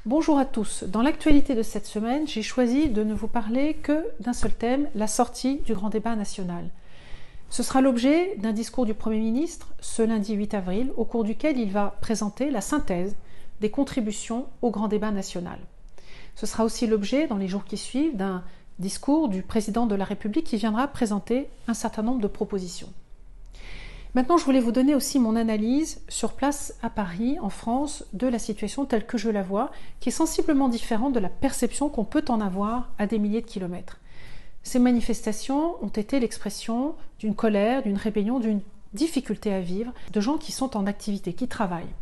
Bonjour à tous. Dans l'actualité de cette semaine, j'ai choisi de ne vous parler que d'un seul thème, la sortie du grand débat national. Ce sera l'objet d'un discours du Premier ministre ce lundi 8 avril, au cours duquel il va présenter la synthèse des contributions au grand débat national. Ce sera aussi l'objet, dans les jours qui suivent, d'un discours du président de la République qui viendra présenter un certain nombre de propositions. Maintenant, je voulais vous donner aussi mon analyse sur place à Paris, en France, de la situation telle que je la vois, qui est sensiblement différente de la perception qu'on peut en avoir à des milliers de kilomètres. Ces manifestations ont été l'expression d'une colère, d'une rébellion, d'une difficulté à vivre, de gens qui sont en activité, qui travaillent.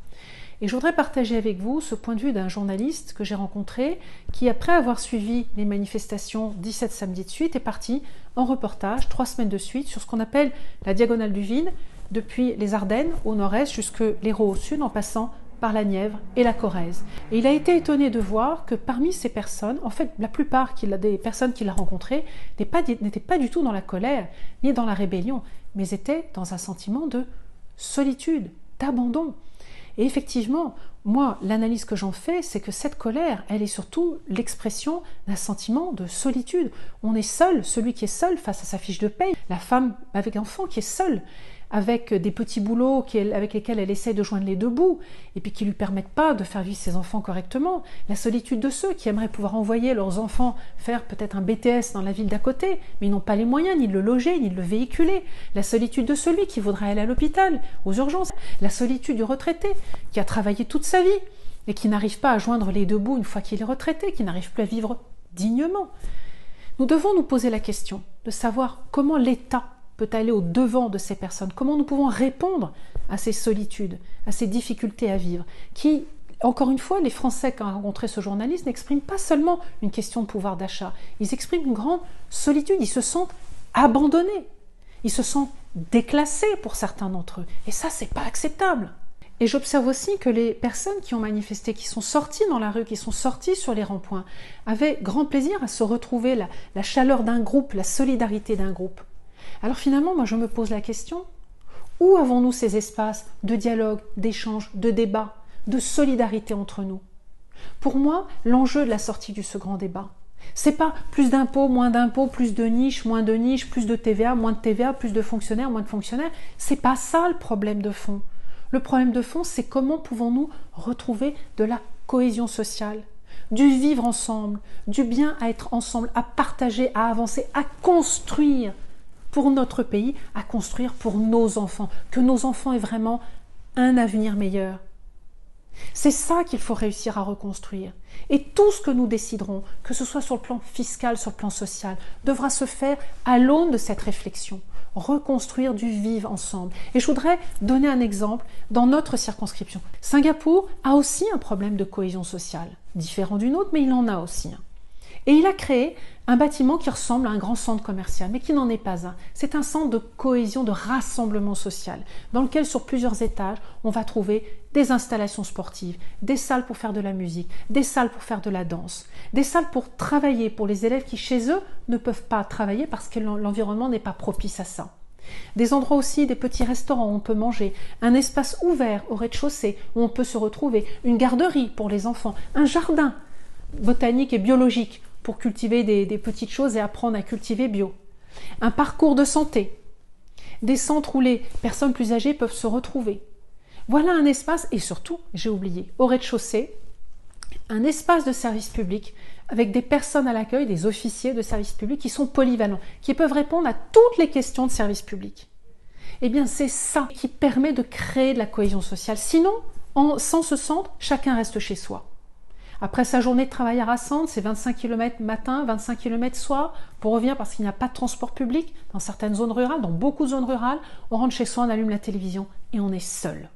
Et je voudrais partager avec vous ce point de vue d'un journaliste que j'ai rencontré, qui, après avoir suivi les manifestations 17 samedis de suite, est parti en reportage 3 semaines de suite sur ce qu'on appelle la diagonale du vide, depuis les Ardennes au nord-est jusque l'Hérault au sud, en passant par la Nièvre et la Corrèze. Et il a été étonné de voir que parmi ces personnes, en fait la plupart des personnes qu'il a rencontrées n'étaient pas du tout dans la colère, ni dans la rébellion, mais étaient dans un sentiment de solitude, d'abandon. Et effectivement, moi, l'analyse que j'en fais, c'est que cette colère, elle est surtout l'expression d'un sentiment de solitude. On est seul, celui qui est seul face à sa fiche de paye, la femme avec enfant qui est seule, avec des petits boulots avec lesquels elle essaie de joindre les deux bouts, et puis qui ne lui permettent pas de faire vivre ses enfants correctement. La solitude de ceux qui aimeraient pouvoir envoyer leurs enfants faire peut-être un BTS dans la ville d'à côté, mais ils n'ont pas les moyens ni de le loger, ni de le véhiculer. La solitude de celui qui voudrait aller à l'hôpital, aux urgences. La solitude du retraité, qui a travaillé toute sa vie, et qui n'arrive pas à joindre les deux bouts une fois qu'il est retraité, qui n'arrive plus à vivre dignement. Nous devons nous poser la question de savoir comment l'État peut aller au-devant de ces personnes, comment nous pouvons répondre à ces solitudes, à ces difficultés à vivre, qui, encore une fois, les Français qui ont rencontré ce journaliste n'expriment pas seulement une question de pouvoir d'achat, ils expriment une grande solitude, ils se sentent abandonnés, ils se sentent déclassés pour certains d'entre eux, et ça, c'est pas acceptable. Et j'observe aussi que les personnes qui ont manifesté, qui sont sorties dans la rue, qui sont sorties sur les ronds-points, avaient grand plaisir à se retrouver, la chaleur d'un groupe, la solidarité d'un groupe. Alors finalement, moi je me pose la question, où avons-nous ces espaces de dialogue, d'échange, de débat, de solidarité entre nous? Pour moi, l'enjeu de la sortie de ce grand débat, c'est pas plus d'impôts, moins d'impôts, plus de niches, moins de niches, plus de TVA, moins de TVA, plus de fonctionnaires, moins de fonctionnaires. C'est pas ça le problème de fond. Le problème de fond, c'est comment pouvons-nous retrouver de la cohésion sociale, du vivre ensemble, du bien à être ensemble, à partager, à avancer, à construire pour notre pays, à construire pour nos enfants, que nos enfants aient vraiment un avenir meilleur. C'est ça qu'il faut réussir à reconstruire. Et tout ce que nous déciderons, que ce soit sur le plan fiscal, sur le plan social, devra se faire à l'aune de cette réflexion. Reconstruire du vivre ensemble. Et je voudrais donner un exemple dans notre circonscription. Singapour a aussi un problème de cohésion sociale, différent du nôtre, mais il en a aussi un. Et il a créé un bâtiment qui ressemble à un grand centre commercial, mais qui n'en est pas un. C'est un centre de cohésion, de rassemblement social, dans lequel, sur plusieurs étages, on va trouver des installations sportives, des salles pour faire de la musique, des salles pour faire de la danse, des salles pour travailler, pour les élèves qui, chez eux, ne peuvent pas travailler parce que l'environnement n'est pas propice à ça. Des endroits aussi, des petits restaurants où on peut manger, un espace ouvert au rez-de-chaussée où on peut se retrouver, une garderie pour les enfants, un jardin botanique et biologique pour cultiver des petites choses et apprendre à cultiver bio. Un parcours de santé, des centres où les personnes plus âgées peuvent se retrouver. Voilà un espace, et surtout, j'ai oublié, au rez-de-chaussée, un espace de service public avec des personnes à l'accueil, des officiers de service public qui sont polyvalents, qui peuvent répondre à toutes les questions de service public. Eh bien, c'est ça qui permet de créer de la cohésion sociale. Sinon, sans ce centre, chacun reste chez soi. Après sa journée de travail harassante, c'est 25 km matin, 25 km soir, pour revenir parce qu'il n'y a pas de transport public dans certaines zones rurales, dans beaucoup de zones rurales, on rentre chez soi, on allume la télévision et on est seul.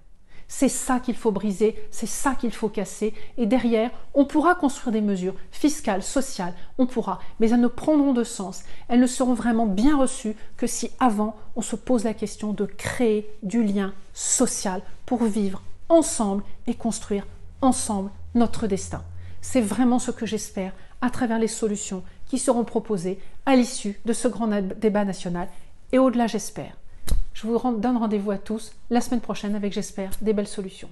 C'est ça qu'il faut briser, c'est ça qu'il faut casser, et derrière, on pourra construire des mesures fiscales, sociales, on pourra, mais elles ne prendront de sens, elles ne seront vraiment bien reçues que si avant, on se pose la question de créer du lien social pour vivre ensemble et construire ensemble notre destin. C'est vraiment ce que j'espère à travers les solutions qui seront proposées à l'issue de ce grand débat national. Et au-delà, j'espère. Je vous donne rendez-vous à tous la semaine prochaine avec, j'espère, des belles solutions.